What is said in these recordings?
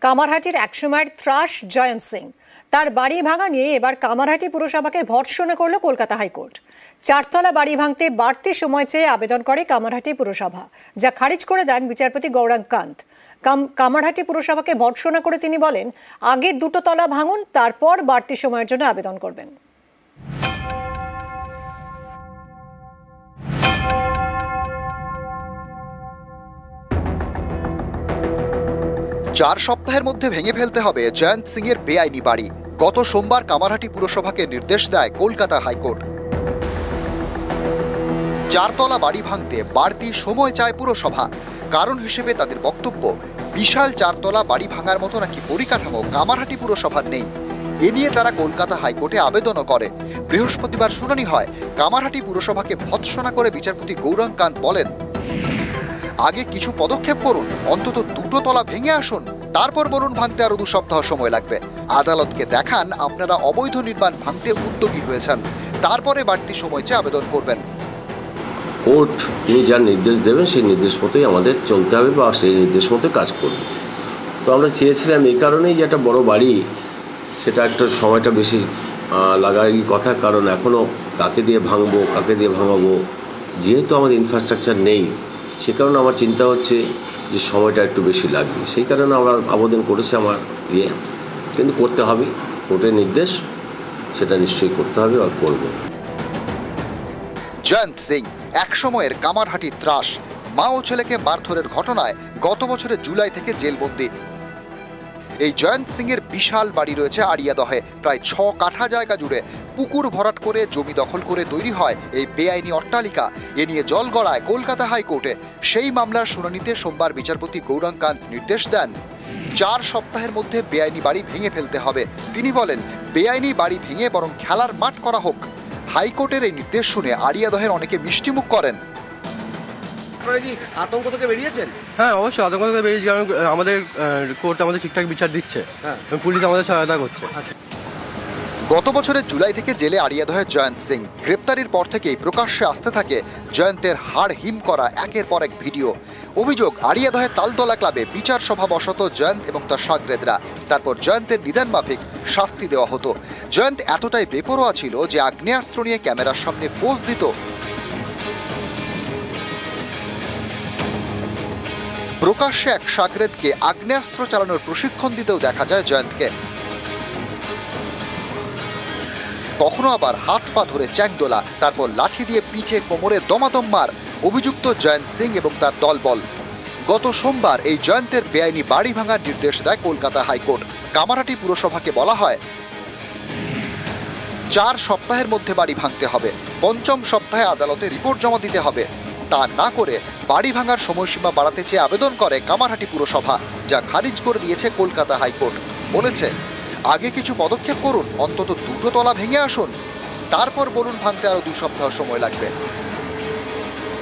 কামারহাটির ১০০ ত্রাস জয়ন্ত সিং তার বাড়ি ভাঙা নিয়ে এবার কামারহাটি পুরসভাকে ভর্ৎসনা করল কলকাতা হাইকোর্ট। 4তলা বাড়ি ভাঙতে বাড়তি সময় চেয়ে আবেদন করে কামারহাটি পুরসভা, যা খারিজ করে দেন বিচারপতি গৌরাঙ্গ কান্ত। কামারহাটি পুরসভাকে ভর্ৎসনা করে তিনি বলেন, আগে 2টো তলা ভাঙুন, তারপর বাড়তি সময়ের জন্য আবেদন করবেন। 4 সপ্তাহের মধ্যে ভেঙে ফেলতে হবে জয়ন্ত সিং এর বেআইনি বাড়ি। গত সোমবার কামারহাটি পুরসভাকে নির্দেশ দেয় কলকাতা হাইকোর্ট। 4তলা বাড়ি ভাঙতে বাড়তি সময় চায় পুরসভা। কারণ হিসেবে তাদের বক্তব্য, বিশাল 4তলা বাড়ি ভাঙার মতো নাকি পরিকাঠামো কামারহাটি পুরসভার নেই। এ নিয়ে তারা কলকাতা হাইকোর্টে আবেদনও করে। বৃহস্পতিবার শুনানি হয়। কামারহাটি পুরসভাকে ভৎসনা করে বিচারপতি গৌরাঙ্গ কান্ত বলেন, আগে কিছু পদক্ষেপ করুন, অন্তত 2টো তলা ভেঙে আসুন, তারপর বলুন ভাঙতে আরো 2 সপ্তাহ সময় লাগবে। আদালতকে দেখান আপনারা অবৈধ নির্মাণ ভাঙতে উদ্যোগী হয়েছেন, তারপরে বাড়তি সময় চেয়ে আবেদন করবেন। কোর্ট তিনি যার নির্দেশ দেবেন সেই নির্দেশ মতোই আমাদের চলতে হবে বা সেই নির্দেশ মতো কাজ করবে। তো আমরা চেয়েছিলাম এই কারণেই যে একটা বড় বাড়ি, সেটা একটা সময়টা বেশি লাগারই কথা, কারণ এখনও কাকে দিয়ে ভাঙবো, কাকে দিয়ে ভাঙাবো, যেহেতু আমাদের ইনফ্রাস্ট্রাকচার নেই, সে কারণে আমার চিন্তা হচ্ছে যে সময়টা একটু বেশি লাগবে। সেই কারণে আমরা আবেদন করেছি আমার কিন্তু করতে হবে, কোর্টের নির্দেশ, সেটা নিশ্চয়ই করতে হবে আর করব। জয়ন্ত সিং একসময়ের কামারহাটি ত্রাস। মা ও ছেলেকে মারধরের ঘটনায় গত বছরের জুলাই থেকে জেলবন্দি। এই জয়ন্ত সিং এর বিশাল বাড়ি রয়েছে আড়িয়াদহে, প্রায় 6 কাঠা জায়গা জুড়ে। পুকুর ভরাট করে জমি দখল করে তৈরি হয় এই বেআইনি অট্টালিকা। এ নিয়ে জল গড়ায় কলকাতা হাইকোর্টে। সেই মামলার শুনানিতে সোমবার বিচারপতি গৌরাঙ্গ কান্ত নির্দেশ দেন, 4 সপ্তাহের মধ্যে বেআইনি বাড়ি ভেঙে ফেলতে হবে। তিনি বলেন, বেআইনি বাড়ি ভেঙে বরং খেলার মাঠ করা হোক। হাইকোর্টের এই নির্দেশ শুনে আড়িয়াদহের অনেকে মিষ্টিমুখ করেন। আতঙ্ক থেকে বেরিয়েছেন? হ্যাঁ, অবশ্যই আতঙ্ক থেকে বেরিয়েছি, কারণ আমাদের কোর্ট আমাদের ঠিকঠাক বিচার দিচ্ছে, পুলিশ আমাদের সহায়তা করছে। গত বছরের জুলাই থেকে জেলে আড়িয়াদহের জয়ন্ত সিং। গ্রেপ্তারির পর থেকেই প্রকাশ্যে আসতে থাকে জয়ন্তের হাড় হিম করা একের পর এক ভিডিও। অভিযোগ, আড়িয়াদহের তালতলা ক্লাবে বিচার সভা বসত জয়ন্ত এবং তার সাগরেদরা। তারপর জয়ন্তের বিধান মাফিক শাস্তি দেওয়া হতো। জয়ন্ত এতটাই বেপরোয়া ছিল যে আগ্নেয়াস্ত্র নিয়ে ক্যামেরার সামনে পোজ দিত। প্রকাশ্যে এক সাগরেদকে আগ্নেয়াস্ত্র চালানোর প্রশিক্ষণ দিতেও দেখা যায় জয়ন্তকে। কখনো আবার হাত পা ধরে চ্যাংদোলা, তারপর লাঠি দিয়ে পিঠে কোমরে দমাদম মার। অভিযুক্ত জয়ন্ত সিং এবং তার দলবল। গত সোমবার এই জয়ন্তের বেআইনি বাড়ি ভাঙার নির্দেশ দেয় কলকাতা হাইকোর্ট। কামারহাটি পুরসভাকে বলা হয়, 4 সপ্তাহের মধ্যে বাড়ি ভাঙতে হবে। 5ম সপ্তাহে আদালতে রিপোর্ট জমা দিতে হবে। তা না করে বাড়ি ভাঙার সময়সীমা বাড়াতে চেয়ে আবেদন করে কামারহাটি পুরসভা, যা খারিজ করে দিয়েছে কলকাতা হাইকোর্ট। বলেছে, আগে কিছু পদক্ষেপ করুন, অন্তত 2টো তলা ভেঙে আসুন, তারপর বলুন ভাঙতে আরো 2 সপ্তাহ সময় লাগবে।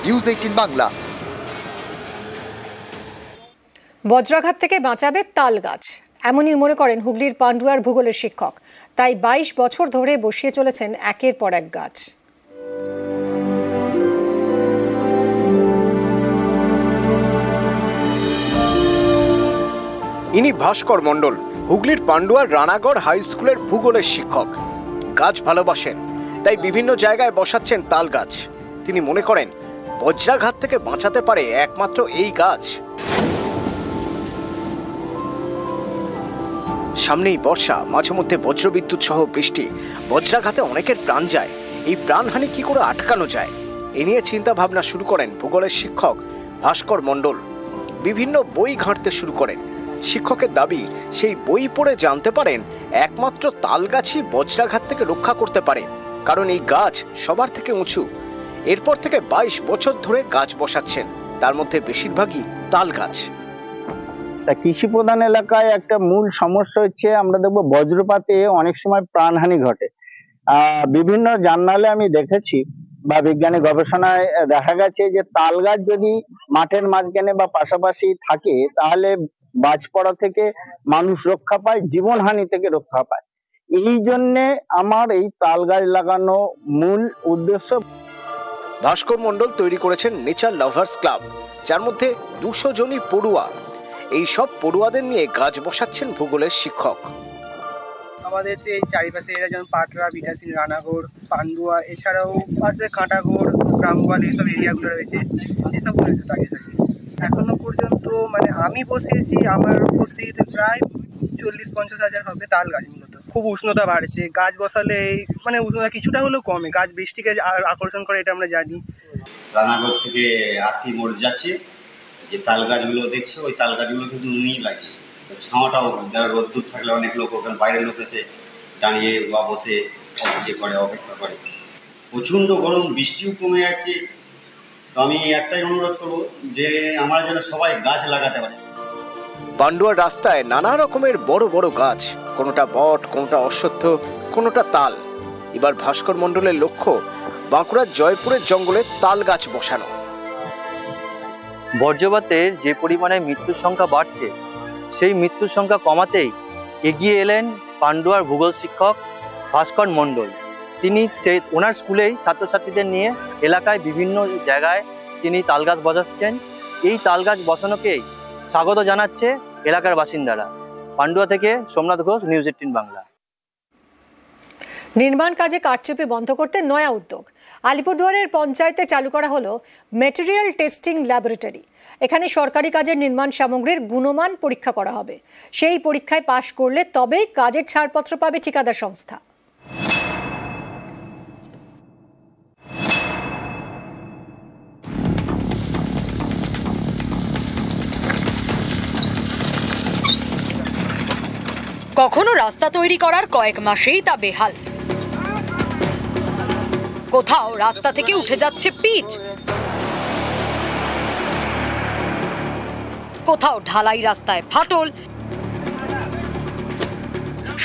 নিউজ 18 বাংলা। বজ্রাঘাত থেকে বাঁচাবে তাল গাছ, এমনই মনে করেন হুগলির পান্ডুয়ার ভূগোলের শিক্ষক। তাই 22 বছর ধরে বসিয়ে চলেছেন একের পর এক গাছ। ইনি ভাস্কর মণ্ডল, হুগলির পান্ডুয়ার রানাগড় হাই স্কুলের ভূগোলের শিক্ষক। গাছ ভালোবাসেন, তাই বিভিন্ন জায়গায় বসাচ্ছেন তাল গাছ। তিনি মনে করেন বজ্রাঘাত থেকে বাঁচাতে পারে একমাত্র এই গাছ। সামনেই বর্ষা, মাঝে মধ্যে বজ্রবিদ্যুৎ সহ বৃষ্টি। বজ্রাঘাতে অনেকের প্রাণ যায়। এই প্রাণহানি কি করে আটকানো যায়, এ নিয়ে চিন্তা ভাবনা শুরু করেন ভূগোলের শিক্ষক ভাস্কর মণ্ডল। বিভিন্ন বই ঘাঁটতে শুরু করেন। শিক্ষকের দাবি, সেই বই পড়ে জানতে পারেন একমাত্র তাল গাছই বজ্রাঘাত থেকে রক্ষা করতে পারে, কারণ এই গাছ সবার থেকে উঁচু। এরপর থেকে 22 বছর ধরে গাছ বসাচ্ছেন, তার মধ্যে বেশিরভাগই তাল গাছ। কৃষি প্রধান এলাকায় একটা মূল সমস্যা হচ্ছে, আমরা দেখবো বজ্রপাতে অনেক সময় প্রাণহানি ঘটে। বিভিন্ন জার্নালে আমি দেখেছি বা বিজ্ঞানী গবেষণায় দেখা গেছে যে তাল গাছ যদি মাঠের মাঝখানে বা পাশাপাশি থাকে, তাহলে বাজ পড়া থেকে মানুষ রক্ষা পায়, জীবনহানি থেকে রক্ষা পায়। এই জন্যে আমার এই তাল গাছ লাগানো মূল উদ্দেশ্য। ভাস্কর মণ্ডল তৈরি করেছেন নেচার লাভার্স ক্লাব, যার মধ্যে 200 জনই পড়ুয়া। এই সব পড়ুয়াদের নিয়ে গাছ বসাচ্ছেন ভূগোলের শিক্ষক। আমাদের যে এই চারিপাশে এরা যেমন পাটরা, বিটাসিন, রানাঘোর, পান্ডুয়া, এছাড়াও পাশে কাঁটাঘোর, গ্রামগোয়াল এইসব এরিয়াগুলো রয়েছে, এসবগুলো দাঁড়িয়ে থাকে। এখনো পর্যন্ত মানে আমি বসিয়েছি, আমার উপস্থিত প্রায় 40-50 হাজার হবে তাল গাছ। মূলত খুব উষ্ণতা বাড়ছে, গাছ বসালে মানে উষ্ণতা কিছুটা হলেও কমে, গাছ বৃষ্টিকে আকর্ষণ করে, এটা আমরা জানি। রানাঘর থেকে আত্মি মোড় যাচ্ছে, যে তাল গাছগুলো দেখছো ওই তাল গাছগুলো কিন্তু উনিই লাগিয়েছে। ছাওয়াটাও রোদ্দুর থাকলে অনেক লোক ওখানে বাইরের লোক এসে দাঁড়িয়ে বা বসে ইয়ে করে, অপেক্ষা করে। প্রচণ্ড গরম, বৃষ্টিও কমে যাচ্ছে। তো আমি একটাই অনুরোধ করবো যে আমরা যেন সবাই গাছ লাগাতে পারি। পান্ডুয়ার রাস্তায় নানা রকমের বড় বড় গাছ, কোনোটা বট, কোনোটা অশ্বত্থ, কোনোটা তাল। এবার ভাস্কর মণ্ডলের লক্ষ্য বাঁকুড়ার জয়পুরের জঙ্গলে তাল গাছ বসানো। বর্জ্যপাতের যে পরিমাণে মৃত্যুর সংখ্যা বাড়ছে, সেই মৃত্যুর সংখ্যা কমাতেই এগিয়ে এলেন পান্ডুয়ার ভূগোল শিক্ষক ভাস্কর মণ্ডল। তিনি ওনার স্কুলেই ছাত্রছাত্রীদের নিয়ে এলাকায় বিভিন্ন জায়গায় তিনি তাল গাছ বসাচ্ছেন। এই তাল গাছ বসানোকেই স্বাগত জানাচ্ছে এলাকার বাসিন্দারা। পান্ডুয়া থেকে সোমনাথ ঘোষ, নিউজ 18 বাংলা। নির্মাণ কাজে কারচুপি বন্ধ করতে নয়া উদ্যোগ। আলিপুরদুয়ারের পঞ্চায়েতে চালু করা হলো ম্যাটেরিয়াল টেস্টিং ল্যাবরেটরি। এখানে সরকারি কাজের নির্মাণ সামগ্রীর গুণমান পরীক্ষা করা হবে। সেই পরীক্ষায় পাশ করলে তবেই কাজের ছাড়পত্র পাবে ঠিকাদার সংস্থা। কখনো রাস্তা তৈরি করার কয়েক মাসেই তা বেহাল, কোথাও রাস্তা থেকে উঠে যাচ্ছে পিচ, কোথাও ঢালাই রাস্তায় ফাটল।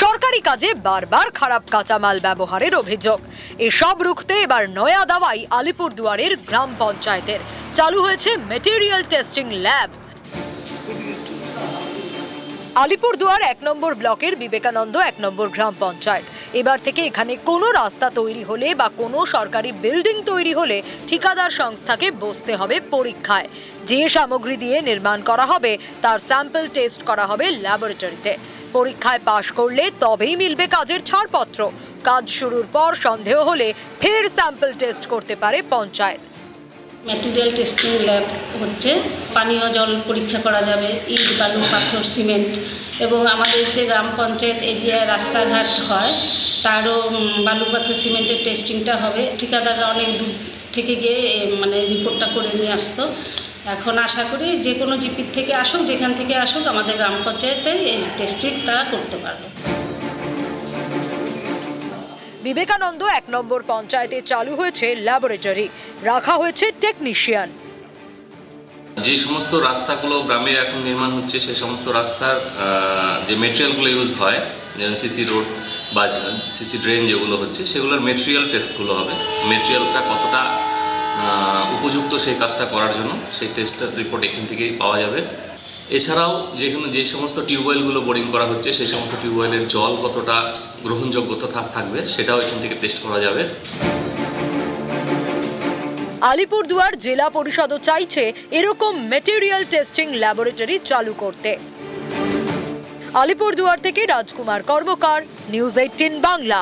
সরকারি কাজে বারবার খারাপ কাঁচামাল ব্যবহারের অভিযোগ। এসব রুখতে এবার নয়া দাওয়াই আলিপুরদুয়ারের গ্রাম পঞ্চায়েতের। চালু হয়েছে ম্যাটেরিয়াল টেস্টিং ল্যাব। আলিপুরদুয়ার 1 নম্বর ব্লকের বিবেকানন্দ 1 নম্বর গ্রাম পঞ্চায়েত। এবার থেকে এখানে কোনো রাস্তা তৈরি হলে বা কোনো সরকারি বিল্ডিং তৈরি হলে ঠিকাদার সংস্থাকে বসতে হবে পরীক্ষায়। যে সামগ্রী দিয়ে নির্মাণ করা হবে তার স্যাম্পল টেস্ট করা হবে ল্যাবরেটরিতে। পরীক্ষায় পাশ করলে তবেই মিলবে কাজের ছাড়পত্র। কাজ শুরুর পর সন্দেহ হলে ফের স্যাম্পল টেস্ট করতে পারে পঞ্চায়েত। ম্যাটেরিয়াল টেস্টিং ল্যাব হচ্ছে, পানীয় জল পরীক্ষা করা যাবে, ইট, বালু, পাথর, সিমেন্ট, এবং আমাদের যে গ্রাম পঞ্চায়েত এরিয়ায় রাস্তাঘাট হয় তারও বালু, পাথর, সিমেন্টের টেস্টিংটা হবে। ঠিকাদাররা অনেক দূর থেকে গিয়ে মানে রিপোর্টটা করে নিয়ে আসতো। এখন আশা করি যে কোনো জিপির থেকে আসুক, যেখান থেকে আসুক, আমাদের গ্রাম পঞ্চায়েতে এই টেস্টিং তারা করতে পারবে। বিবেকানন্দ 1 নম্বর পঞ্চায়েতে চালু হয়েছে ল্যাবরেটরি, রাখা হয়েছে টেকনিশিয়ান। যে সমস্ত রাস্তাগুলো গ্রামে এখন নির্মাণ হচ্ছে সেই সমস্ত রাস্তার যে মেটেরিয়ালগুলো ইউজ হয়, যেমন সিসি রোড বা সিসি ড্রেন যেগুলো হচ্ছে, সেগুলোর মেটেরিয়াল টেস্টগুলো হবে। মেটেরিয়ালটা কতটা উপযুক্ত সেই কাজটা করার জন্য সেই টেস্টের রিপোর্ট এখান থেকেই পাওয়া যাবে। এছাড়াও যে সমস্ত টিউবওয়েলগুলো বোরিং করা হচ্ছে সেই সমস্ত টিউবওয়েলের জল কতটা গ্রহণযোগ্যতা থাকবে সেটাও এখান থেকে টেস্ট করা যাবে। আলিপুরদুয়ার জেলা পরিষদও চাইছে এরকম ম্যাটেরিয়াল টেস্টিং ল্যাবরেটরি চালু করতে। আলিপুরদুয়ার থেকে রাজকুমার কর্মকার, নিউজ 18 বাংলা।